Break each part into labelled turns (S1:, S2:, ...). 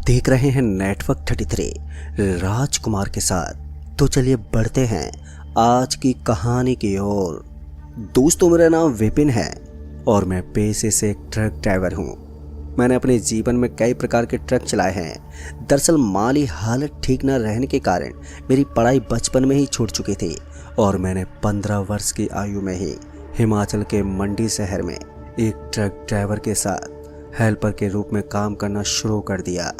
S1: देख रहे हैं नेटवर्क 33 राजकुमार के साथ। तो चलिए बढ़ते हैं आज की कहानी की ओर। दोस्तों, मेरा नाम विपिन है और मैं पेशे से एक ट्रक ड्राइवर हूँ। मैंने अपने जीवन में कई प्रकार के ट्रक चलाए हैं। दरअसल माली हालत ठीक न रहने के कारण मेरी पढ़ाई बचपन में ही छूट चुकी थी और मैंने 15 वर्ष की आयु में ही हिमाचल के मंडी शहर में एक ट्रक ड्राइवर के साथ हेल्पर के रूप में काम करना शुरू कर दिया,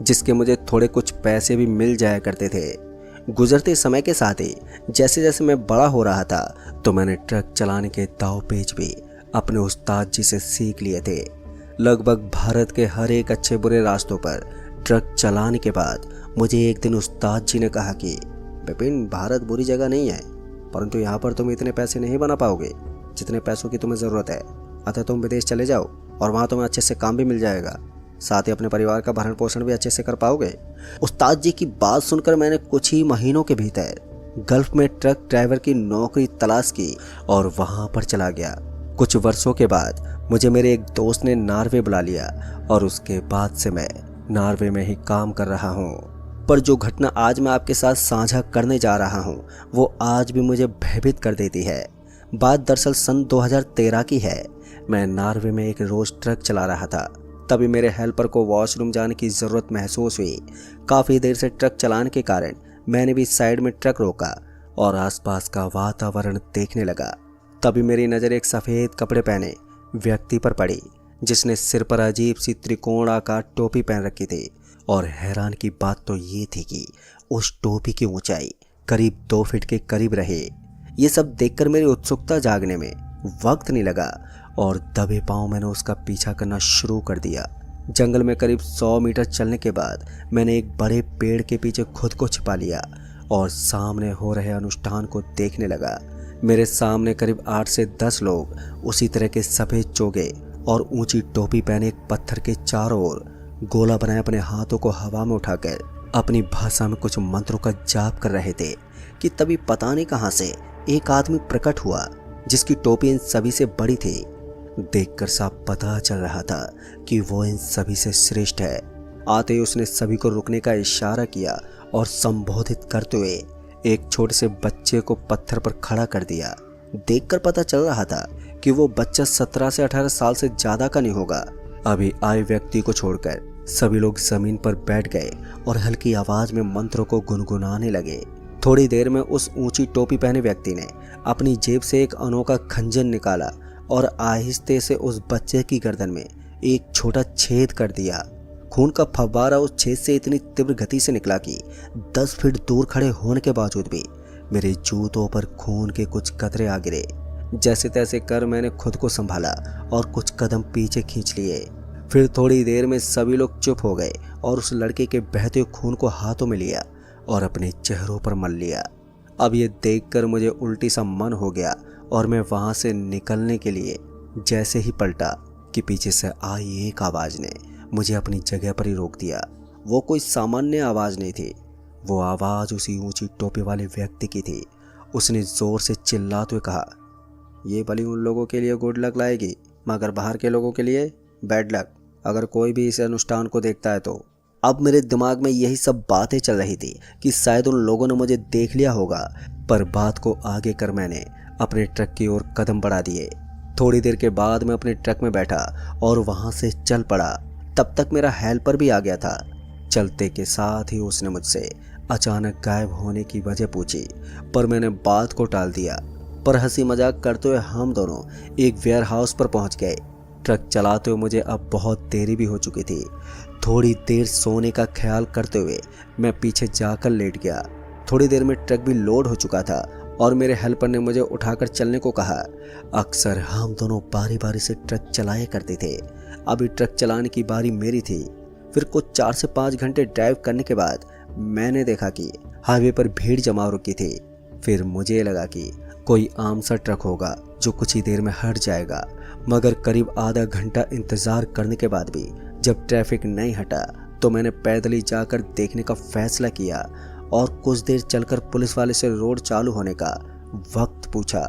S1: जिसके मुझे थोड़े कुछ पैसे भी मिल जाया करते थे। गुजरते समय के साथ ही जैसे जैसे मैं बड़ा हो रहा था तो मैंने ट्रक चलाने के दाव पेच भी अपने उस्ताद जी से सीख लिए थे। लगभग भारत के हर एक अच्छे बुरे रास्तों पर ट्रक चलाने के बाद मुझे एक दिन उस्ताद जी ने कहा कि विपिन, भारत बुरी जगह नहीं है, परंतु यहाँ पर तुम इतने पैसे नहीं बना पाओगे जितने पैसों की तुम्हें ज़रूरत है। अतः तुम विदेश चले जाओ और वहाँ तुम्हें अच्छे से काम भी मिल जाएगा, साथ ही अपने परिवार का भरण पोषण भी अच्छे से कर पाओगे। उस्ताद जी की बात सुनकर मैंने कुछ ही महीनों के भीतर गल्फ में ट्रक ड्राइवर की नौकरी तलाश की और वहाँ पर चला गया। कुछ वर्षों के बाद मुझे मेरे एक दोस्त ने नॉर्वे बुला लिया और उसके बाद से मैं नॉर्वे में ही काम कर रहा हूँ। पर जो घटना आज मैं आपके साथ साझा करने जा रहा हूँ वो आज भी मुझे भयभीत कर देती है। बात दरअसल सन 2013 की है। मैं नॉर्वे में एक रोज ट्रक चला रहा था। तभी मेरे हेल्पर को वॉशरूम जाने की ज़रूरत महसूस हुई। काफ़ी देर से ट्रक चलाने के कारण मैंने भी साइड में ट्रक रोका और आसपास का वातावरण देखने लगा। तभी मेरी नज़र एक सफ़ेद कपड़े पहने व्यक्ति पर पड़ी, जिसने सिर पर अजीब सी त्रिकोण आकार टोपी पहन रखी थी। और हैरान की बात तो ये थी कि उस टोपी की ऊंचाई करीब 2 फीट के करीब रहे। ये सब देखकर मेरी उत्सुकता जागने में वक्त नहीं लगा और दबे पांव मैंने उसका पीछा करना शुरू कर दिया। जंगल में करीब 100 मीटर चलने के बाद मैंने एक बड़े पेड़ के पीछे खुद को छिपा लिया और सामने हो रहे अनुष्ठान को देखने लगा। मेरे सामने करीब 8 से 10 लोग उसी तरह के सफ़ेद चोगे और ऊंची टोपी पहने एक पत्थर के चारों ओर गोला बनाए अपने हाथों को हवा में उठाकर अपनी भाषा में कुछ मंत्रों का जाप कर रहे थे कि तभी पता नहीं कहां से एक आदमी प्रकट हुआ, जिसकी टोपी इन सभी से बड़ी थी। देखकर साफ पता चल रहा था कि वो इन सभी से श्रेष्ठ है। आते ही उसने सभी को रुकने का इशारा किया और संबोधित करते हुए एक छोटे से बच्चे को पत्थर पर खड़ा कर दिया। देखकर पता चल रहा था कि वो बच्चा 17 से 18 साल से ज्यादा का नहीं होगा। अभी आए व्यक्ति को छोड़कर सभी लोग जमीन पर बैठ गए और हल्की आवाज में मंत्रों को गुनगुनाने लगे। थोड़ी देर में उस ऊंची टोपी पहने व्यक्ति ने अपनी जेब से एक अनोखा खंजर निकाला और आहिस्ते से उस बच्चे की गर्दन में एक छोटा छेद कर दिया। खून का फव्वारा उस छेद से इतनी तीव्र गति से निकला कि 10 फीट दूर खड़े होने के बावजूद भी मेरे जूतों पर खून के कुछ कतरे आ गिरे। जैसे तैसे कर मैंने खुद को संभाला और कुछ कदम पीछे खींच लिए। फिर थोड़ी देर में सभी लोग चुप हो गए और उस लड़के के बहते हुए खून को हाथों में लिया और अपने चेहरों पर मल लिया। अब ये देखकर मुझे उल्टी सा मन हो गया और मैं वहां से निकलने के लिए जैसे ही पलटा कि पीछे से आई एक आवाज ने मुझे अपनी जगह पर ही रोक दिया। वो कोई सामान्य आवाज नहीं थी, वो आवाज उसी ऊंची टोपी वाले व्यक्ति की थी। उसने जोर से चिल्लाते हुए कहा, ये भली उन लोगों के लिए गुड लक लाएगी, मगर बाहर के लोगों के लिए बैड लक, अगर कोई भी इस अनुष्ठान को देखता है तो। अब मेरे दिमाग में यही सब बातें चल रही थी कि शायद उन लोगों ने मुझे देख लिया होगा, पर बात को आगे कर मैंने अपने ट्रक की ओर कदम बढ़ा दिए। थोड़ी देर के बाद मैं अपने ट्रक में बैठा और वहां से चल पड़ा। तब तक मेरा हेल्पर भी आ गया था। चलते के साथ ही उसने मुझसे अचानक गायब होने की वजह पूछी, पर मैंने बात को टाल दिया। पर हंसी मजाक करते हुए हम दोनों एक वेयर हाउस पर पहुंच गए। ट्रक चलाते हुए मुझे अब बहुत देरी भी हो चुकी थी। थोड़ी देर सोने का ख्याल करते हुए मैं पीछे जाकर लेट गया। थोड़ी देर में ट्रक भी लोड हो चुका था और मेरे हेल्पर ने मुझे उठाकर चलने को कहा। अक्सर हम दोनों बारी बारी से ट्रक चलाया करते थे। अभी ट्रक चलाने की बारी मेरी थी। फिर कुछ 4 से 5 घंटे ड्राइव करने के बाद मैंने देखा कि हाईवे पर भीड़ जमा रुकी थी। फिर मुझे लगा कि कोई आम सा ट्रक होगा जो कुछ ही देर में हट जाएगा, मगर करीब आधा घंटा इंतजार करने के बाद भी जब ट्रैफिक नहीं हटा तो मैंने पैदल ही जाकर देखने का फैसला किया और कुछ देर चलकर पुलिस वाले से रोड चालू होने का वक्त पूछा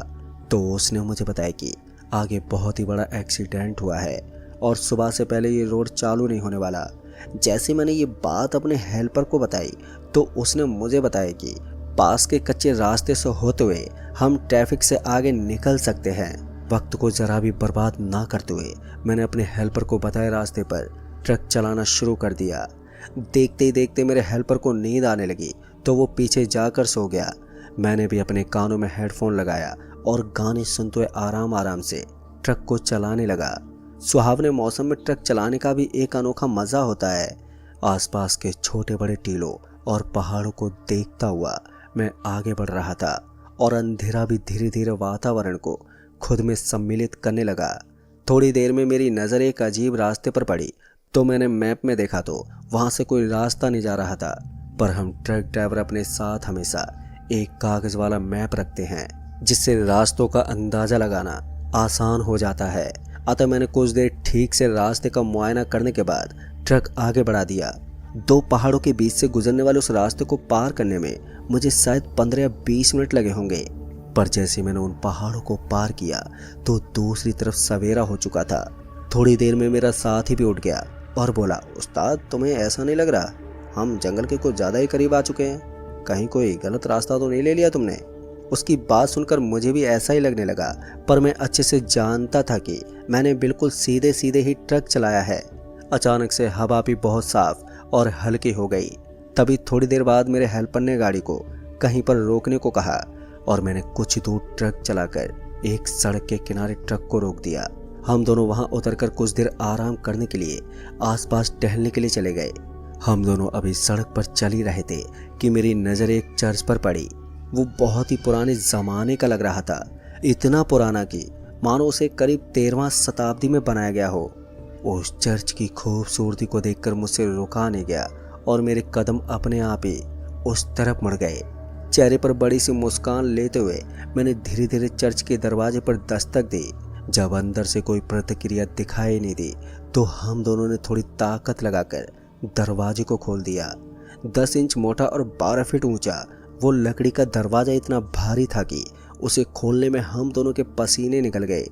S1: तो उसने मुझे बताया कि आगे बहुत ही बड़ा एक्सीडेंट हुआ है और सुबह से पहले ये रोड चालू नहीं होने वाला। जैसे मैंने ये बात अपने हेल्पर को बताई तो उसने मुझे बताया कि पास के कच्चे रास्ते से होते हुए हम ट्रैफिक से आगे निकल सकते हैं। वक्त को जरा भी बर्बाद ना करते हुए मैंने अपने हेल्पर को बताए रास्ते पर ट्रक चलाना शुरू कर दिया। देखते ही देखते मेरे हेल्पर को नींद आने लगी तो वो पीछे जाकर सो गया। मैंने भी अपने कानों में हेडफोन लगाया और गाने सुनते हुए आराम आराम से ट्रक को चलाने लगा। सुहावने मौसम में ट्रक चलाने का भी एक अनोखा मज़ा होता है। आसपास के छोटे बड़े टीलों और पहाड़ों को देखता हुआ मैं आगे बढ़ रहा था और अंधेरा भी धीरे धीरे वातावरण को खुद में सम्मिलित करने लगा। थोड़ी देर में मेरी नज़र एक अजीब रास्ते पर पड़ी तो मैंने मैप में देखा तो वहाँ से कोई रास्ता नहीं जा रहा था। पर हम ट्रक ड्राइवर अपने साथ हमेशा एक कागज़ वाला मैप रखते हैं जिससे रास्तों का अंदाज़ा लगाना आसान हो जाता है। अतः मैंने कुछ देर ठीक से रास्ते का मुआयना करने के बाद ट्रक आगे बढ़ा दिया। 2 पहाड़ों के बीच से गुजरने वाले उस रास्ते को पार करने में मुझे शायद 15 या 20 मिनट लगे होंगे। पर जैसे मैंने उन पहाड़ों को पार किया तो दूसरी तरफ सवेरा हो चुका था। थोड़ी देर में मेरा साथी भी उठ गया और बोला, उस्ताद तुम्हें ऐसा नहीं लग रहा हम जंगल के कुछ ज़्यादा ही करीब आ चुके हैं? कहीं कोई गलत रास्ता तो नहीं ले लिया तुमने? उसकी बात सुनकर मुझे भी ऐसा ही लगने लगा, पर मैं अच्छे से जानता था कि मैंने बिल्कुल सीधे सीधे ही ट्रक चलाया है। अचानक से हवा भी बहुत साफ और हल्की हो गई। तभी थोड़ी देर बाद मेरे हेल्पर ने गाड़ी को कहीं पर रोकने को कहा और मैंने कुछ दूर ट्रक चलाकर एक सड़क के किनारे ट्रक को रोक दिया। हम दोनों वहां उतरकर कुछ देर आराम करने के लिए आसपास टहलने के लिए चले गए। हम दोनों अभी सड़क पर चल ही रहे थे कि मेरी नज़र एक चर्च पर पड़ी। वो बहुत ही पुराने ज़माने का लग रहा था, इतना पुराना कि मानो उसे करीब 13वीं शताब्दी में बनाया गया हो। उस चर्च की खूबसूरती को देखकर मुझसे रुका नहीं गया और मेरे कदम अपने आप ही उस तरफ मुड़ गए। चेहरे पर बड़ी सी मुस्कान लेते हुए मैंने धीरे धीरे चर्च के दरवाजे पर दस्तक दी। जब अंदर से कोई प्रतिक्रिया दिखाई नहीं दी तो हम दोनों ने थोड़ी ताकत लगाकर दरवाजे को खोल दिया। 10 इंच मोटा और 12 फीट ऊंचा वो लकड़ी का दरवाज़ा इतना भारी था कि उसे खोलने में हम दोनों के पसीने निकल गए।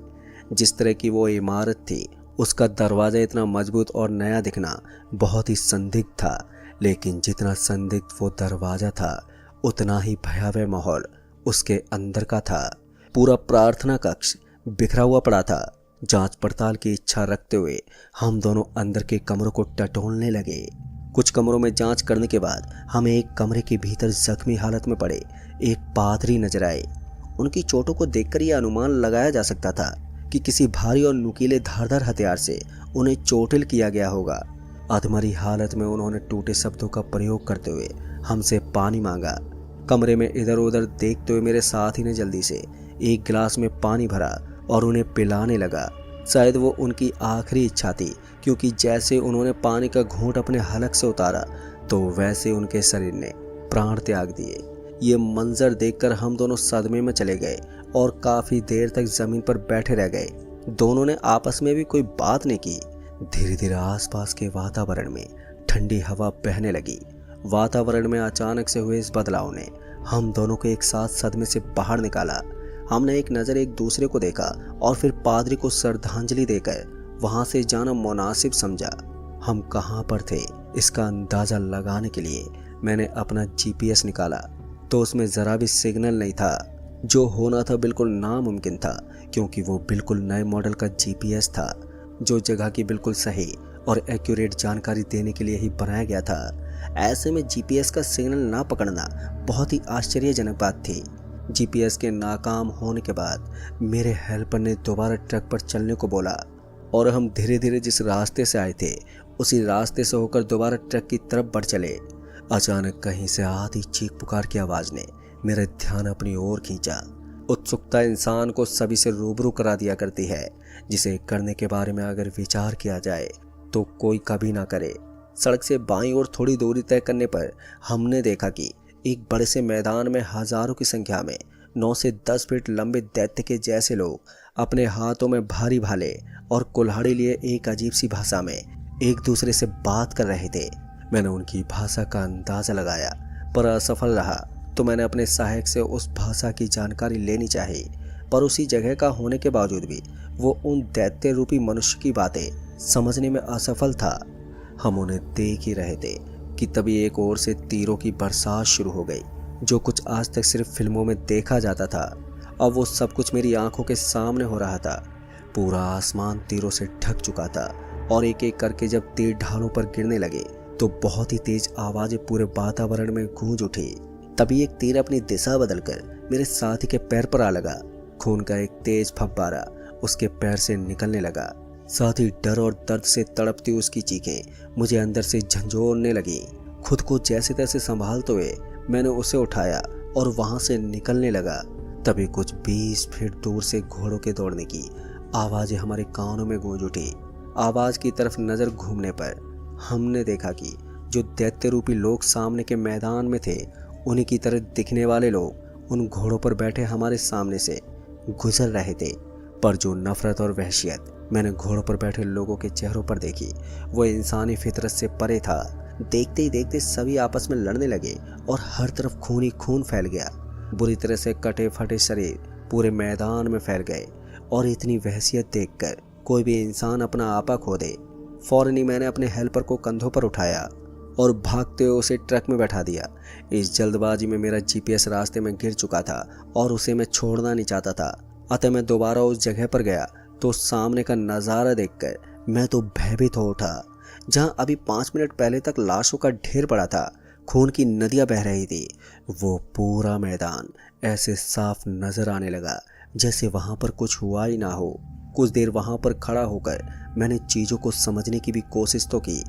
S1: जिस तरह की वो इमारत थी उसका दरवाज़ा इतना मजबूत और नया दिखना बहुत ही संदिग्ध था, लेकिन जितना संदिग्ध वो दरवाज़ा था उतना ही भयावह माहौल उसके अंदर का था। पूरा प्रार्थना कक्ष बिखरा हुआ पड़ा था। जांच पड़ताल की इच्छा रखते हुए हम दोनों अंदर के कमरों को टटोलने लगे। कुछ कमरों में जांच करने के बाद हमें एक कमरे के भीतर जख्मी हालत में पड़े एक पादरी नजर आए। उनकी चोटों को देखकर यह अनुमान लगाया जा सकता था कि किसी भारी और नुकीले धारदार हथियार से उन्हें चोटिल किया गया होगा। अधमरी हालत में उन्होंने टूटे शब्दों का प्रयोग करते हुए हमसे पानी मांगा। कमरे में इधर उधर देखते हुए मेरे साथी ने जल्दी से एक गिलास में पानी भरा और उन्हें पिलाने लगा। शायद वो उनकी आखिरी इच्छा थी, क्योंकि जैसे उन्होंने पानी का घूंट अपने हलक से उतारा तो वैसे उनके शरीर ने प्राण त्याग दिए। ये मंजर देखकर हम दोनों सदमे में चले गए और काफ़ी देर तक ज़मीन पर बैठे रह गए। दोनों ने आपस में भी कोई बात नहीं की। धीरे धीरे आसपास के वातावरण में ठंडी हवा बहने लगी। वातावरण में अचानक से हुए इस बदलाव ने हम दोनों को एक साथ सदमे से बाहर निकाला। हमने एक नज़र एक दूसरे को देखा और फिर पादरी को श्रद्धांजलि देकर वहाँ से जाना मुनासिब समझा। हम कहाँ पर थे इसका अंदाज़ा लगाने के लिए मैंने अपना GPS निकाला तो उसमें ज़रा भी सिग्नल नहीं था। जो होना था बिल्कुल नामुमकिन था, क्योंकि वो बिल्कुल नए मॉडल का GPS था जो जगह की बिल्कुल सही और एक्यूरेट जानकारी देने के लिए ही बनाया गया था। ऐसे में GPS का सिग्नल ना पकड़ना बहुत ही आश्चर्यजनक बात थी। GPS के नाकाम होने के बाद मेरे हेल्पर ने दोबारा ट्रक पर चलने को बोला और हम धीरे धीरे जिस रास्ते से आए थे उसी रास्ते से होकर दोबारा ट्रक की तरफ बढ़ चले। अचानक कहीं से आधी चीख पुकार की आवाज़ ने मेरा ध्यान अपनी ओर खींचा। उत्सुकता इंसान को सभी से रूबरू करा दिया करती है, जिसे करने के बारे में अगर विचार किया जाए तो कोई कभी ना करे। सड़क से बाईं ओर थोड़ी दूरी तय करने पर हमने देखा कि एक बड़े से मैदान में हजारों की संख्या में 9 से 10 फीट लंबे दैत्य के जैसे लोग अपने हाथों में भारी भाले और कुल्हाड़ी लिए एक अजीब सी भाषा में एक दूसरे से बात कर रहे थे। मैंने उनकी भाषा का अंदाज़ा लगाया पर असफल रहा, तो मैंने अपने सहायक से उस भाषा की जानकारी लेनी चाहिए, पर उसी जगह का होने के बावजूद भी वो उन दैत्य रूपी मनुष्य की बातें समझने में असफल था। हम उन्हें देख ही रहे थे कि तभी एक ओर से तीरों की बरसात शुरू हो गई। जो कुछ आज तक सिर्फ फिल्मों में देखा जाता था, अब वो सब कुछ मेरी आंखों के सामने हो रहा था। पूरा आसमान तीरों से ढक चुका था और एक एक करके जब तीर ढालों पर गिरने लगे तो बहुत ही तेज आवाजें पूरे वातावरण में गूंज उठी। तभी एक तीर अपनी दिशा बदलकर मेरे साथी के पैर पर आ लगा। खून का एक तेज फव्वारा उसके पैर से निकलने लगा। साथ ही डर और दर्द से तड़पती उसकी चीखें मुझे अंदर से झंझोड़ने लगी। खुद को जैसे तैसे संभालते हुए मैंने उसे उठाया और वहां से निकलने लगा। तभी कुछ 20 फीट दूर से घोड़ों के दौड़ने की आवाजें हमारे कानों में गूंज उठी। आवाज की तरफ नजर घूमने पर हमने देखा कि जो दैत्य रूपी लोग सामने के मैदान में थे, उन्हीं की तरह दिखने वाले लोग उन घोड़ों पर बैठे हमारे सामने से गुजर रहे थे। पर जो नफरत और वहशियत मैंने घोड़ों पर बैठे लोगों के चेहरों पर देखी, वो इंसानी फितरत से परे था। देखते ही देखते सभी आपस में लड़ने लगे और हर तरफ खून ही खून फैल गया। बुरी तरह से कटे फटे शरीर पूरे मैदान में फैल गए और इतनी वहशियत देखकर कोई भी इंसान अपना आपा खो दे। फौरन ही मैंने अपने हेल्पर को कंधों पर उठाया और भागते हुए उसे ट्रक में बैठा दिया। इस जल्दबाजी में मेरा जीपीएस रास्ते में गिर चुका था और उसे मैं छोड़ना नहीं चाहता था। अतः मैं दोबारा उस जगह पर गया तो सामने का नज़ारा देखकर मैं तो भयभीत हो उठा। जहां अभी 5 मिनट पहले तक लाशों का ढेर पड़ा था, खून की नदियां बह रही थी, वो पूरा मैदान ऐसे साफ नजर आने लगा जैसे वहां पर कुछ हुआ ही ना हो। कुछ देर वहां पर खड़ा होकर मैंने चीज़ों को समझने की भी कोशिश तो की,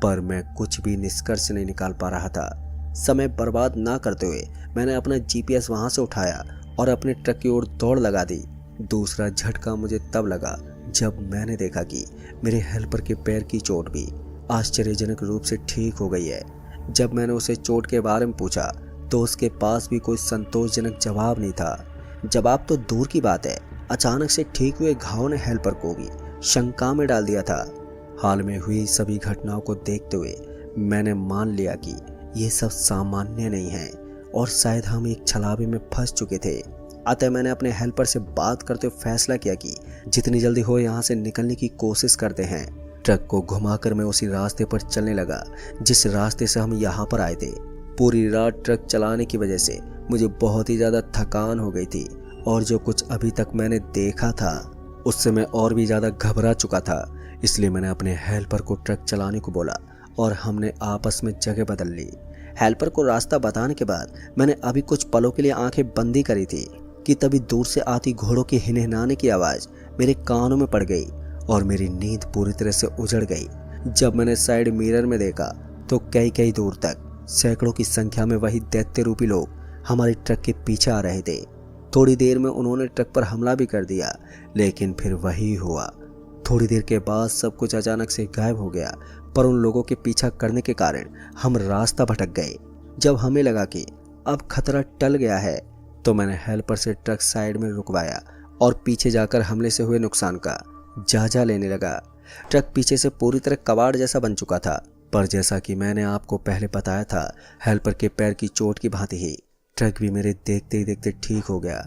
S1: पर मैं कुछ भी निष्कर्ष नहीं निकाल पा रहा था। समय बर्बाद ना करते हुए मैंने अपना जीपीएस वहां से उठाया और अपने ट्रक की ओर दौड़ लगा दी। दूसरा झटका मुझे तब लगा जब मैंने देखा कि मेरे हेल्पर के पैर की चोट भी आश्चर्यजनक रूप से ठीक हो गई है। जब मैंने उसे चोट के बारे में पूछा तो उसके पास भी कोई संतोषजनक जवाब नहीं था। जवाब तो दूर की बात है, अचानक से ठीक हुए घाव ने हेल्पर को भी शंका में डाल दिया था। हाल में हुई सभी घटनाओं को देखते हुए मैंने मान लिया कि ये सब सामान्य नहीं है और शायद हम एक छलावे में फंस चुके थे। अतः मैंने अपने हेल्पर से बात करते हुए फैसला किया कि जितनी जल्दी हो यहाँ से निकलने की कोशिश करते हैं। ट्रक को घुमाकर मैं उसी रास्ते पर चलने लगा जिस रास्ते से हम यहाँ पर आए थे। पूरी रात ट्रक चलाने की वजह से मुझे बहुत ही ज़्यादा थकान हो गई थी और जो कुछ अभी तक मैंने देखा था उससे मैं और भी ज़्यादा घबरा चुका था। इसलिए मैंने अपने हेल्पर को ट्रक चलाने को बोला और हमने आपस में जगह बदल ली। हेल्पर को रास्ता बताने के बाद मैंने अभी कुछ पलों के लिए आंखें बंदी करी थी कि तभी दूर से आती घोड़ों के हिनहिनाने की आवाज़ मेरे कानों में पड़ गई और मेरी नींद पूरी तरह से उजड़ गई। जब मैंने साइड मिरर में देखा तो कई कई दूर तक सैकड़ों की संख्या में वही दैत्य रूपी लोग हमारे ट्रक के पीछे आ रहे थे। थोड़ी देर में उन्होंने ट्रक पर हमला भी कर दिया, लेकिन फिर वही हुआ। थोड़ी देर के बाद सब कुछ अचानक से गायब हो गया, पर उन लोगों के पीछा करने के कारण हम रास्ता भटक गए। जब हमें लगा कि अब खतरा टल गया है तो मैंने हेल्पर से ट्रक साइड में रुकवाया और पीछे जाकर हमले से हुए नुकसान का जायजा लेने लगा। ट्रक पीछे से पूरी तरह कबाड़ जैसा बन चुका था, पर जैसा कि मैंने आपको पहले बताया था, हेल्पर के पैर की चोट की भांति ही ट्रक भी मेरे देखते ही देखते ठीक हो गया।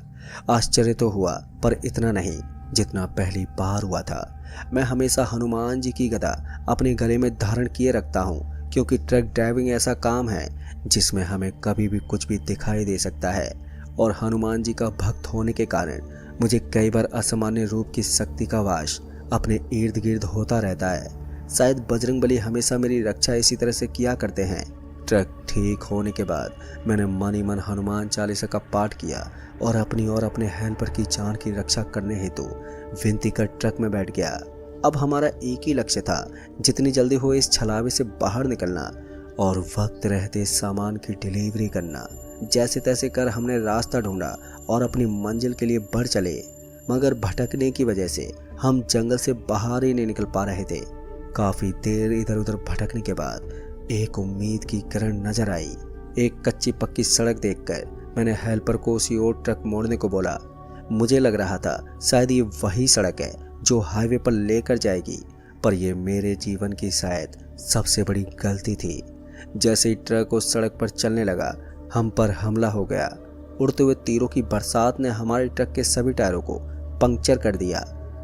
S1: आश्चर्य तो हुआ, पर इतना नहीं जितना पहली बार हुआ था। मैं हमेशा हनुमान जी की गदा अपने गले में धारण किए रखता हूँ, क्योंकि ट्रक ड्राइविंग ऐसा काम है जिसमें हमें कभी भी कुछ भी दिखाई दे सकता है, और हनुमान जी का भक्त होने के कारण मुझे कई बार असामान्य रूप की शक्ति का वास अपने इर्द गिर्द होता रहता है। शायद बजरंगबली हमेशा मेरी रक्षा इसी तरह से किया करते हैं। ट्रक ठीक होने के बाद मैंने मन ही मन हनुमान चालीसा का पाठ किया और अपनी और अपने हेल्पर की जान की रक्षा करने हेतु विनती कर ट्रक में बैठ गया। अब हमारा एक ही लक्ष्य था, जितनी जल्दी हो इस छलावे से बाहर निकलना और वक्त रहते सामान की डिलीवरी करना। जैसे तैसे कर हमने रास्ता ढूंढा और अपनी मंजिल के लिए बढ़ चले, मगर भटकने की वजह से हम जंगल से बाहर ही नहीं निकल पा रहे थे। काफ़ी देर इधर उधर भटकने के बाद एक उम्मीद की किरण नजर आई। एक कच्ची पक्की सड़क देखकर मैंने हेल्पर को उसी ओर ट्रक मोड़ने को बोला। मुझे लग रहा था शायद ये वही सड़क है जो हाईवे पर लेकर जाएगी, पर यह मेरे जीवन की शायद सबसे बड़ी गलती थी। जैसे ही ट्रक उस सड़क पर चलने लगा, हम पर हमला हो गया। उड़ते हुए तीरों की बरसात ने हमारे ट्रक के सभी टायरों को पंक्चर कर दिया।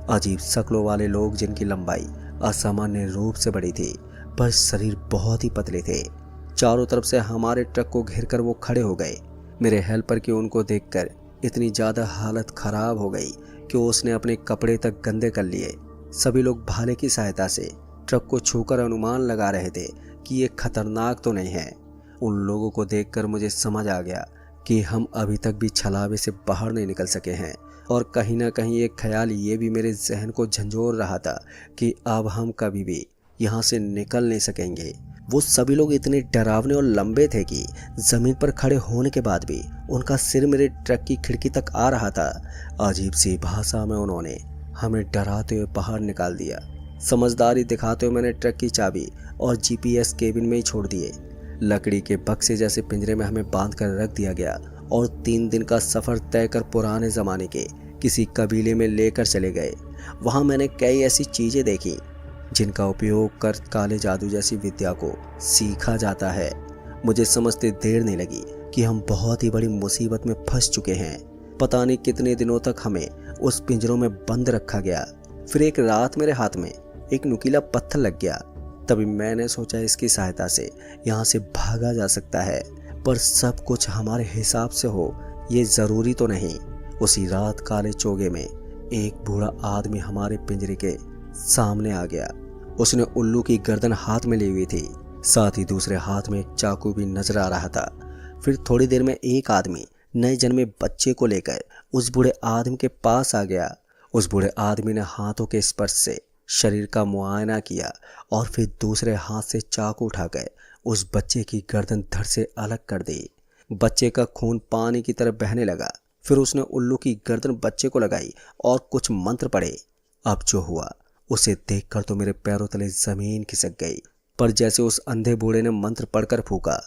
S1: अजीब शक्लों वाले लोग, जिनकी लंबाई असामान्य रूप से बड़ी थी, पर शरीर बहुत ही पतले थे। चारों तरफ से हमारे ट्रक को घेरकर वो खड़े हो गए। मेरे हेल्पर की उनको देखकर इतनी ज़्यादा हालत खराब हो गई कि उसने अपने कपड़े तक गंदे कर लिए। सभी लोग भाले की सहायता से ट्रक को छूकर अनुमान लगा रहे थे कि ये खतरनाक तो नहीं है। उन लोगों को देखकर मुझे समझ आ गया कि हम अभी तक भी छलावे से बाहर नहीं निकल सके हैं। और कहीं ना कहीं एक ख्याल ये भी मेरे जहन को झंझोर रहा था कि अब हम कभी भी यहाँ से निकल नहीं सकेंगे। वो सभी लोग इतने डरावने और लंबे थे कि जमीन पर खड़े होने के बाद भी उनका सिर मेरे ट्रक की खिड़की तक आ रहा था। अजीब सी भाषा में उन्होंने हमें डराते हुए बाहर निकाल दिया। समझदारी दिखाते हुए मैंने ट्रक की चाबी और जीपीएस केबिन में ही छोड़ दिए। लकड़ी के बक्से जैसे पिंजरे में हमें बांध कर रख दिया गया और 3 दिन का सफ़र तय कर पुराने ज़माने के किसी कबीले में लेकर चले गए। वहाँ मैंने कई ऐसी चीज़ें देखी जिनका उपयोग कर काले जादू जैसी विद्या को सीखा जाता है। मुझे समझते देर नहीं लगी कि हम बहुत ही बड़ी मुसीबत में फंस चुके हैं। पता नहीं कितने दिनों तक हमें उस पिंजरों में बंद रखा गया। फिर एक रात मेरे हाथ में एक नुकीला पत्थर लग गया। तभी मैंने सोचा इसकी सहायता से यहाँ से भागा जा सकता है, पर सब कुछ हमारे हिसाब से हो ये ज़रूरी तो नहीं। उसी रात काले चोगे में एक बूढ़ा आदमी हमारे पिंजरे के सामने आ गया। उसने उल्लू की गर्दन हाथ में ली हुई थी, साथ ही दूसरे हाथ में एक चाकू भी नजर आ रहा था। फिर थोड़ी देर में एक आदमी नए जन्मे बच्चे को लेकर उस बूढ़े आदमी के पास आ गया। उस बूढ़े आदमी ने हाथों के स्पर्श से शरीर का मुआयना किया और फिर दूसरे हाथ से चाकू उठाकर उस बच्चे की गर्दन धड़ से अलग कर दी। बच्चे का खून पानी की तरह बहने लगा। फिर उसने उल्लू की गर्दन बच्चे को लगाई और कुछ मंत्र पढ़े। अब जो हुआ उसे देखकर तो मेरे पैरों तले जमीन खिसक गई। पर जैसे उस अंधे बूढ़े ने मंत्र पढ़कर फूका,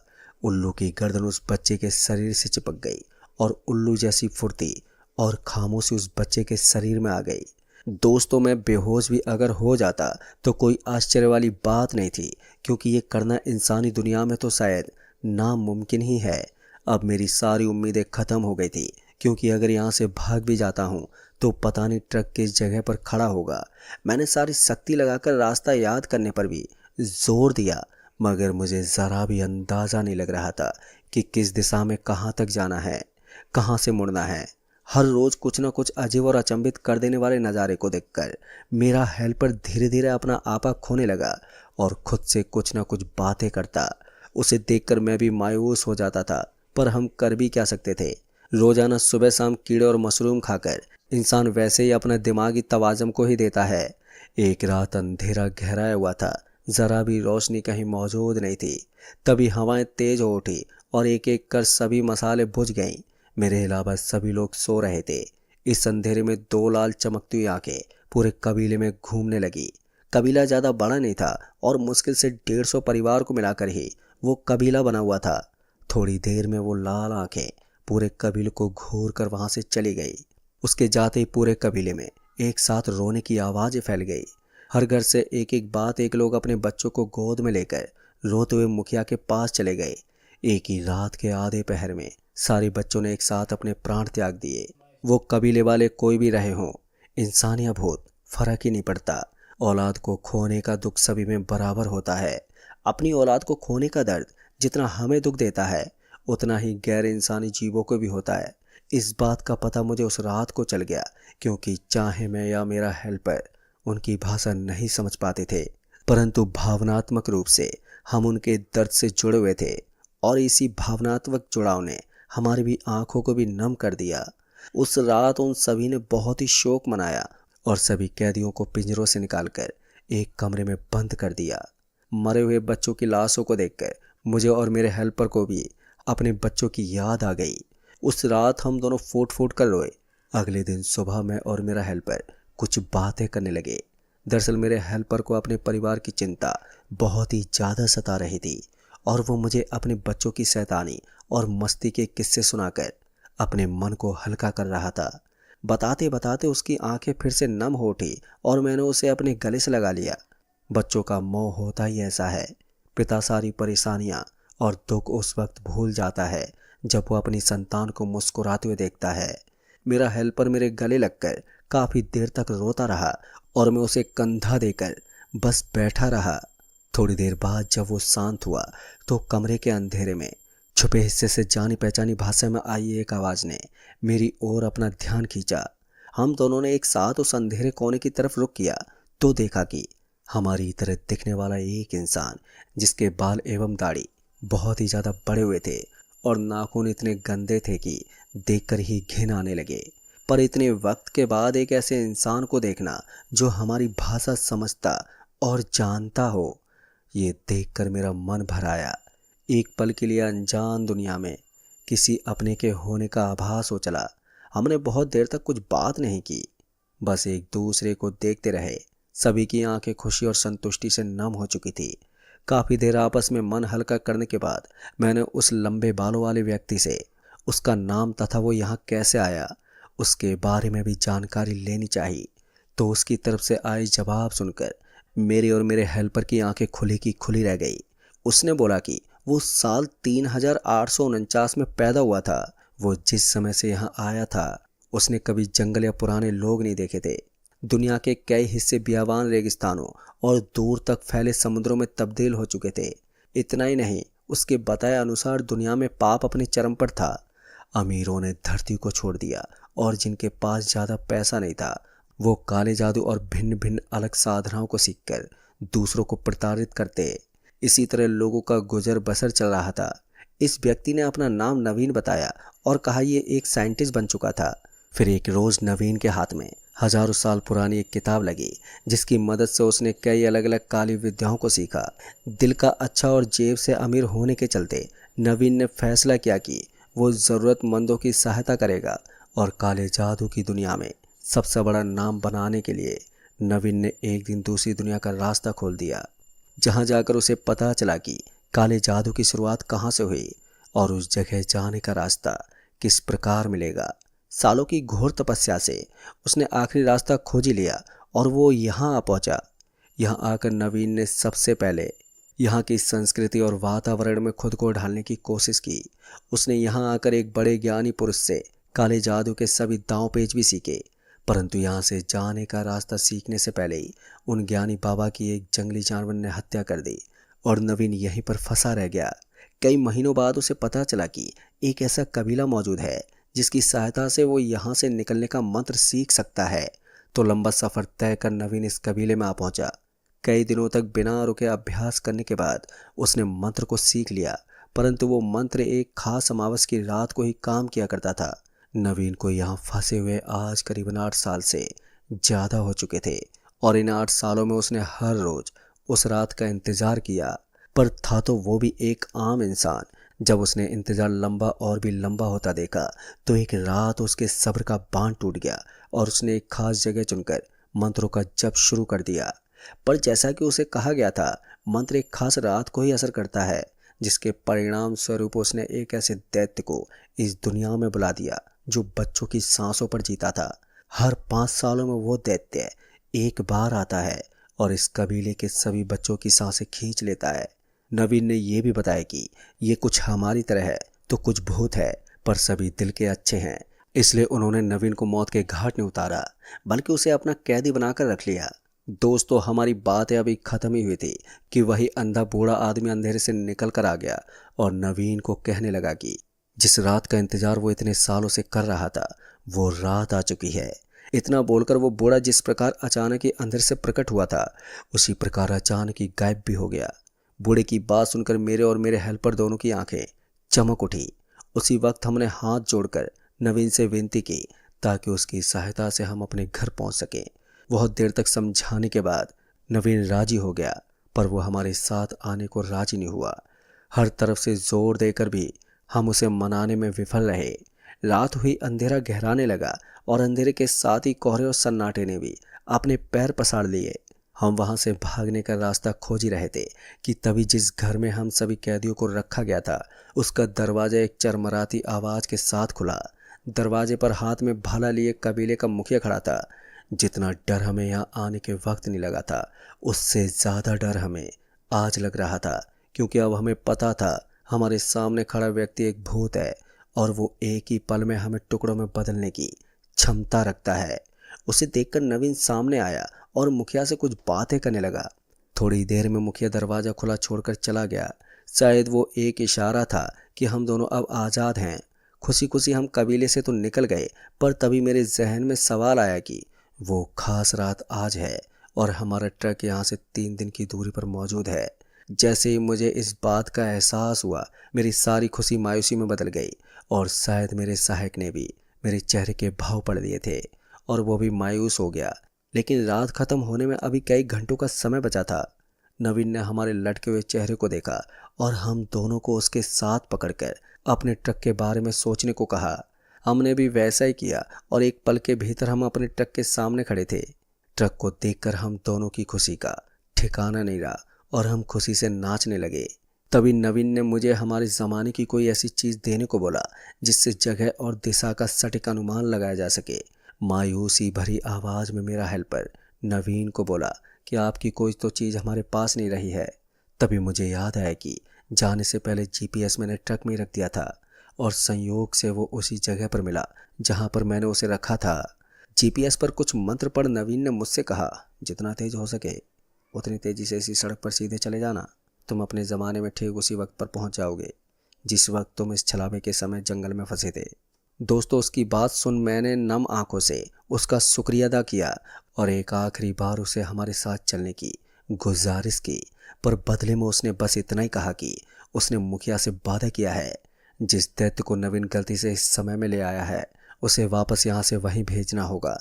S1: उल्लू की गर्दन उस बच्चे के शरीर से चिपक गई और उल्लू जैसी फुर्ती और खामोशी उस बच्चे के शरीर में आ गई। दोस्तों, मैं बेहोश भी अगर हो जाता तो कोई आश्चर्य वाली बात नहीं थी, क्योंकि ये करना इंसानी दुनिया में तो शायद नामुमकिन ही है। अब मेरी सारी उम्मीदें ख़त्म हो गई थी, क्योंकि अगर यहाँ से भाग भी जाता हूँ तो पता नहीं ट्रक किस जगह पर खड़ा होगा। मैंने सारी शक्ति लगाकर रास्ता याद करने पर भी जोर दिया, मगर मुझे ज़रा भी अंदाज़ा नहीं लग रहा था कि किस दिशा में कहाँ तक जाना है, कहाँ से मुड़ना है। हर रोज़ कुछ न कुछ अजीब और अचंभित कर देने वाले नज़ारे को देखकर मेरा हेल्पर धीरे धीरे अपना आपा खोने लगा और खुद से कुछ न कुछ बातें करता। उसे देखकर मैं भी मायूस हो जाता था, पर हम कर भी क्या सकते थे। रोज़ाना सुबह शाम कीड़े और मशरूम खाकर इंसान वैसे ही अपना दिमागी तवाज़ुन को ही देता है। एक रात अंधेरा गहराया हुआ था, ज़रा भी रोशनी कहीं मौजूद नहीं थी। तभी हवाएं तेज हो उठी और एक एक कर सभी मसाले बुझ गईं। मेरे अलावा सभी लोग सो रहे थे। इस अंधेरे में 2 लाल चमकती हुई आंखें पूरे कबीले में घूमने लगी। कबीला ज़्यादा बड़ा नहीं था और मुश्किल से 150 परिवार को मिलाकर ही वो कबीला बना हुआ था। थोड़ी देर में वो लाल आंखें पूरे कबीले को घूर कर वहाँ से चली गई। उसके जाते ही पूरे कबीले में एक साथ रोने की आवाज़ें फैल गई। हर घर से एक एक बात एक लोग अपने बच्चों को गोद में लेकर रोते हुए मुखिया के पास चले गए। एक ही रात के आधे पहर में सारे बच्चों ने एक साथ अपने प्राण त्याग दिए। वो कबीले वाले कोई भी रहे हों, इंसान या भूत, फर्क ही नहीं पड़ता। औलाद को खोने का दुख सभी में बराबर होता है। अपनी औलाद को खोने का दर्द जितना हमें दुख देता है, उतना ही गैर इंसानी जीवों को भी होता है। इस बात का पता मुझे उस रात को चल गया, क्योंकि चाहे मैं या मेरा हेल्पर उनकी भाषा नहीं समझ पाते थे, परंतु भावनात्मक रूप से हम उनके दर्द से जुड़े हुए थे और इसी भावनात्मक जुड़ाव ने हमारी भी आंखों को भी नम कर दिया। उस रात उन सभी ने बहुत ही शोक मनाया और सभी कैदियों को पिंजरों से निकालकर एक कमरे में बंद कर दिया। मरे हुए बच्चों की लाशों को देखकर मुझे और मेरे हेल्पर को भी अपने बच्चों की याद आ गई। उस रात हम दोनों फूट फूट कर रोए। अगले दिन सुबह मैं और मेरा हेल्पर कुछ बातें करने लगे। दरअसल मेरे हेल्पर को अपने परिवार की चिंता बहुत ही ज़्यादा सता रही थी और वो मुझे अपने बच्चों की शैतानी और मस्ती के किस्से सुनाकर अपने मन को हल्का कर रहा था। बताते बताते उसकी आंखें फिर से नम हो उठी और मैंने उसे अपने गले से लगा लिया। बच्चों का मोह होता ही ऐसा है। पिता सारी परेशानियां और दुख उस वक्त भूल जाता है जब वो अपनी संतान को मुस्कुराते हुए देखता है। मेरा हेल्पर मेरे गले लगकर काफ़ी देर तक रोता रहा और मैं उसे कंधा देकर बस बैठा रहा। थोड़ी देर बाद जब वो शांत हुआ तो कमरे के अंधेरे में छुपे हिस्से से जानी पहचानी भाषा में आई एक आवाज ने मेरी ओर अपना ध्यान खींचा। हम दोनों ने एक साथ उस अंधेरे कोने की तरफ रुख किया तो देखा कि हमारी तरह दिखने वाला एक इंसान, जिसके बाल एवं दाढ़ी बहुत ही ज्यादा बड़े हुए थे और नाखून इतने गंदे थे कि देखकर ही घिन आने लगे। पर इतने वक्त के बाद एक ऐसे इंसान को देखना जो हमारी भाषा समझता और जानता हो, ये देखकर मेरा मन भर आया। एक पल के लिए अनजान दुनिया में किसी अपने के होने का आभास हो चला। हमने बहुत देर तक कुछ बात नहीं की, बस एक दूसरे को देखते रहे। सभी की आंखें खुशी और संतुष्टि से नम हो चुकी थी। काफी देर आपस में मन हल्का करने के बाद मैंने उस लंबे बालों वाले व्यक्ति से उसका नाम तथा वो यहाँ कैसे आया उसके बारे में भी जानकारी लेनी चाहिए। तो उसकी तरफ से आए जवाब सुनकर मेरे और मेरे हेल्पर की आंखें खुली की खुली रह गई। उसने बोला कि वो साल 3849 में पैदा हुआ था। वो जिस समय से यहाँ आया था उसने कभी जंगल या पुराने लोग नहीं देखे थे। दुनिया के कई हिस्से बियाबान रेगिस्तानों और दूर तक फैले समुद्रों में तब्दील हो चुके थे। इतना ही नहीं, उसके बताए अनुसार दुनिया में पाप अपने चरम पर था। अमीरों ने धरती को छोड़ दिया और जिनके पास ज़्यादा पैसा नहीं था वो काले जादू और भिन्न भिन्न अलग साधनाओं को सीखकर दूसरों को प्रताड़ित करते। इसी तरह लोगों का गुजर बसर चल रहा था। इस व्यक्ति ने अपना नाम नवीन बताया और कहा ये एक साइंटिस्ट बन चुका था। फिर एक रोज नवीन के हाथ में हजारों साल पुरानी एक किताब लगी जिसकी मदद से उसने कई अलग अलग काली विद्याओं को सीखा। दिल का अच्छा और जेब से अमीर होने के चलते नवीन ने फैसला किया कि वो ज़रूरतमंदों की सहायता करेगा और काले जादू की दुनिया में सबसे बड़ा नाम बनाने के लिए नवीन ने एक दिन दूसरी दुनिया का रास्ता खोल दिया, जहां जाकर उसे पता चला कि काले जादू की शुरुआत कहां से हुई और उस जगह जाने का रास्ता किस प्रकार मिलेगा। सालों की घोर तपस्या से उसने आखिरी रास्ता खोज ही लिया और वो यहाँ आ पहुंचा। यहाँ आकर नवीन ने सबसे पहले यहाँ की संस्कृति और वातावरण में खुद को ढालने की कोशिश की। उसने यहाँ आकर एक बड़े ज्ञानी पुरुष से काले जादू के सभी दांव पेच भी सीखे, परंतु यहाँ से जाने का रास्ता सीखने से पहले ही उन ज्ञानी बाबा की एक जंगली जानवर ने हत्या कर दी और नवीन यहीं पर फंसा रह गया। कई महीनों बाद उसे पता चला कि एक ऐसा कबीला मौजूद है जिसकी सहायता से वो यहाँ से निकलने का मंत्र सीख सकता है। तो लंबा सफर तय कर नवीन इस कबीले में आ पहुंचा। कई दिनों तक बिना रुके अभ्यास करने के बाद उसने मंत्र को सीख लिया, परंतु वो मंत्र एक खास अमावस की रात को ही काम किया करता था। नवीन को यहाँ फंसे हुए आज करीबन 8 साल से ज़्यादा हो चुके थे और इन 8 सालों में उसने हर रोज उस रात का इंतजार किया। पर था तो वो भी एक आम इंसान। जब उसने इंतजार लंबा और भी लंबा होता देखा तो एक रात उसके सब्र का बांध टूट गया और उसने एक खास जगह चुनकर मंत्रों का जप शुरू कर दिया। पर जैसा कि उसे कहा गया था, मंत्र एक खास रात को ही असर करता है, जिसके परिणाम स्वरूप उसने एक ऐसे दैत्य को इस दुनिया में बुला दिया जो बच्चों की सांसों पर जीता था। हर 5 सालों में वो दैत्य एक बार आता है और इस कबीले के सभी बच्चों की सांसें खींच लेता है। नवीन ने यह भी बताया कि ये कुछ हमारी तरह है तो कुछ भूत है, पर सभी दिल के अच्छे हैं। इसलिए उन्होंने नवीन को मौत के घाट नहीं उतारा, बल्कि उसे अपना कैदी बनाकर रख लिया। दोस्तों, हमारी बातें अभी खत्म ही हुई थी कि वही अंधा बूढ़ा आदमी अंधेरे से निकल कर आ गया और नवीन को कहने लगा कि जिस रात का इंतजार वो इतने सालों से कर रहा था वो रात आ चुकी है। इतना बोलकर वो बूढ़ा जिस प्रकार अचानक ही अंधेरे से प्रकट हुआ था उसी प्रकार अचानक ही गायब भी हो गया। बूढ़े की बात सुनकर मेरे और मेरे हेल्पर दोनों की आंखें चमक उठी। उसी वक्त हमने हाथ जोड़कर नवीन से विनती की ताकि उसकी सहायता से हम अपने घर पहुंच सकें। बहुत देर तक समझाने के बाद नवीन राजी हो गया, पर वो हमारे साथ आने को राजी नहीं हुआ। हर तरफ से जोर देकर भी हम उसे मनाने में विफल रहे। रात हुई, अंधेरा गहराने लगा और अंधेरे के साथ ही कोहरे और सन्नाटे ने भी अपने पैर पसार लिए। हम वहां से भागने का रास्ता खोज ही रहे थे कि तभी जिस घर में हम सभी कैदियों को रखा गया था उसका दरवाजा एक चरमराती आवाज के साथ खुला। दरवाजे पर हाथ में भाला लिए कबीले का मुखिया खड़ा था। जितना डर हमें यहाँ आने के वक्त नहीं लगा था, उससे ज़्यादा डर हमें आज लग रहा था, क्योंकि अब हमें पता था हमारे सामने खड़ा व्यक्ति एक भूत है और वो एक ही पल में हमें टुकड़ों में बदलने की क्षमता रखता है। उसे देखकर नवीन सामने आया और मुखिया से कुछ बातें करने लगा। थोड़ी देर में मुखिया दरवाज़ा खुला छोड़कर चला गया। शायद वो एक इशारा था कि हम दोनों अब आज़ाद हैं। खुशी खुशी हम कबीले से तो निकल गए, पर तभी मेरे जहन में सवाल आया कि वो खास रात आज है और हमारा ट्रक यहाँ से 3 दिन की दूरी पर मौजूद है। जैसे ही मुझे इस बात का एहसास हुआ, मेरी सारी खुशी मायूसी में बदल गई और शायद मेरे सहायक ने भी मेरे चेहरे के भाव पढ़ लिए थे और वो भी मायूस हो गया। लेकिन रात खत्म होने में अभी कई घंटों का समय बचा था। नवीन ने हमारे लटके हुए चेहरे को देखा और हम दोनों को उसके साथ पकड़कर अपने ट्रक के बारे में सोचने को कहा। हमने भी वैसा ही किया और एक पल के भीतर हम अपने ट्रक के सामने खड़े थे। ट्रक को देखकर हम दोनों की खुशी का ठिकाना नहीं रहा और हम खुशी से नाचने लगे। तभी नवीन ने मुझे हमारे ज़माने की कोई ऐसी चीज़ देने को बोला जिससे जगह और दिशा का सटीक अनुमान लगाया जा सके। मायूसी भरी आवाज़ में मेरा हेल्पर नवीन को बोला कि आपकी कोई तो चीज़ हमारे पास नहीं रही है। तभी मुझे याद आया कि जाने से पहले जीपीएस मैंने ट्रक में रख दिया था और संयोग से वो उसी जगह पर मिला जहाँ पर मैंने उसे रखा था। जीपीएस पर कुछ मंत्र पढ़ नवीन ने मुझसे कहा, जितना तेज हो सके उतनी तेजी से इसी सड़क पर सीधे चले जाना। तुम अपने ज़माने में ठीक उसी वक्त पर पहुंच जाओगे जिस वक्त तुम इस छलावे के समय जंगल में फंसे थे। दोस्तों, उसकी बात सुन मैंने नम आंखों से उसका शुक्रिया अदा किया और एक आखिरी बार उसे हमारे साथ चलने की गुजारिश की, पर बदले में उसने बस इतना ही कहा कि उसने मुखिया से वादा किया है जिस दैत्य को नवीन गलती से इस समय में ले आया है उसे वापस यहाँ से वहीं भेजना होगा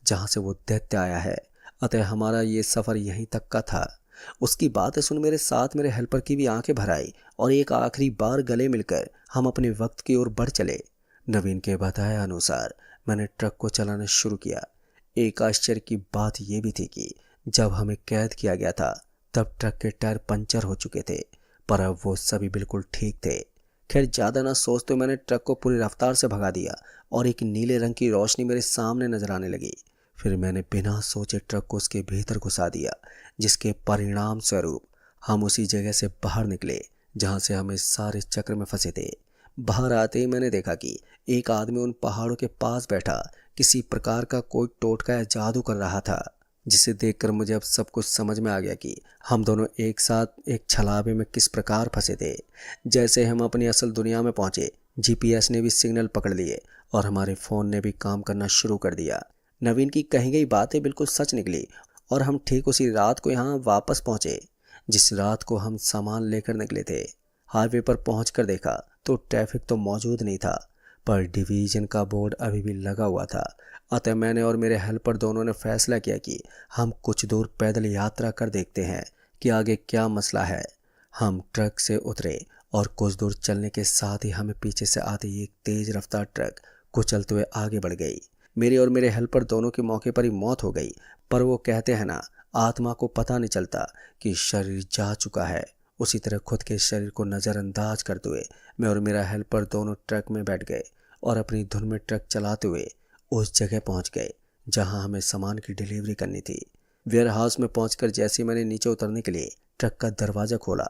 S1: जहाँ से वो दैत्य आया है। अतः हमारा ये सफ़र यहीं तक का था। उसकी बातें सुन मेरे साथ मेरे हेल्पर की भी आंखें भर आई और एक आखिरी बार गले मिलकर हम अपने वक्त की ओर बढ़ चले। नवीन के बताया अनुसार मैंने ट्रक को चलाना शुरू किया। एक आश्चर्य की बात यह भी थी कि जब हमें कैद किया गया था तब ट्रक के टायर पंचर हो चुके थे, पर अब वो सभी बिल्कुल ठीक थे। खैर, ज़्यादा ना सोचते मैंने ट्रक को पूरी रफ्तार से भगा दिया और एक नीले रंग की रोशनी मेरे सामने नजर आने लगी। फिर मैंने बिना सोचे ट्रक को उसके भीतर घुसा दिया, जिसके परिणाम स्वरूप हम उसी जगह से बाहर निकले जहाँ से हम इस सारे चक्र में फंसे थे। बाहर आते ही मैंने देखा कि एक आदमी उन पहाड़ों के पास बैठा किसी प्रकार का कोई टोटका या जादू कर रहा था, जिसे देखकर मुझे अब सब कुछ समझ में आ गया कि हम दोनों एक साथ एक छलावे में किस प्रकार फंसे थे। जैसे हम अपनी असल दुनिया में पहुंचे, जीपीएस ने भी सिग्नल पकड़ लिए और हमारे फ़ोन ने भी काम करना शुरू कर दिया। नवीन की कही गई बातें बिल्कुल सच निकली और हम ठीक उसी रात को यहाँ वापस पहुँचे जिस रात को हम सामान लेकर निकले थे। हाईवे पर पहुंचकर देखा तो ट्रैफिक तो मौजूद नहीं था, पर डिवीज़न का बोर्ड अभी भी लगा हुआ था। अतः मैंने और मेरे हेल्पर दोनों ने फैसला किया कि हम कुछ दूर पैदल यात्रा कर देखते हैं कि आगे क्या मसला है। हम ट्रक से उतरे और कुछ दूर चलने के साथ ही हमें पीछे से आती एक तेज रफ्तार ट्रक कुचलते हुए आगे बढ़ गई। मेरे और मेरे हेल्पर दोनों की मौके पर ही मौत हो गई। पर वो कहते हैं ना, आत्मा को पता नहीं चलता कि शरीर जा चुका है। उसी तरह खुद के शरीर को नज़रअंदाज करते हुए मैं और मेरा हेल्पर दोनों ट्रक में बैठ गए और अपनी धुन में ट्रक चलाते हुए उस जगह पहुंच गए जहां हमें सामान की डिलीवरी करनी थी। वेयर हाउस में पहुंचकर जैसे मैंने नीचे उतरने के लिए ट्रक का दरवाज़ा खोला,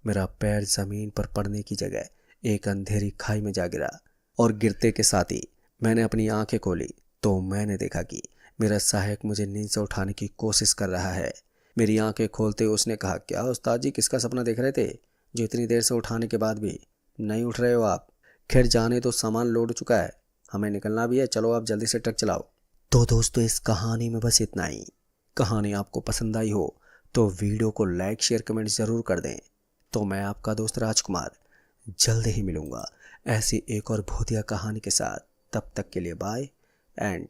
S1: मेरा पैर ज़मीन पर पड़ने की जगह एक अंधेरी खाई में जा गिरा और गिरते के साथ ही मैंने अपनी आंखें खोली तो मैंने देखा कि मेरा सहायक मुझे नींद से उठाने की कोशिश कर रहा है। मेरी आंखें खोलते उसने कहा, क्या उस्ताद जी, किसका सपना देख रहे थे जो इतनी देर से उठाने के बाद भी नहीं उठ रहे हो आप? खैर, जाने तो सामान लोड चुका है, हमें निकलना भी है, चलो आप जल्दी से ट्रक चलाओ। तो दोस्तों, इस कहानी में बस इतना ही। कहानी आपको पसंद आई हो तो वीडियो को लाइक शेयर कमेंट ज़रूर कर दें। तो मैं आपका दोस्त राजकुमार जल्द ही मिलूँगा ऐसी एक और भूतिया कहानी के साथ। तब तक के लिए बाय एंड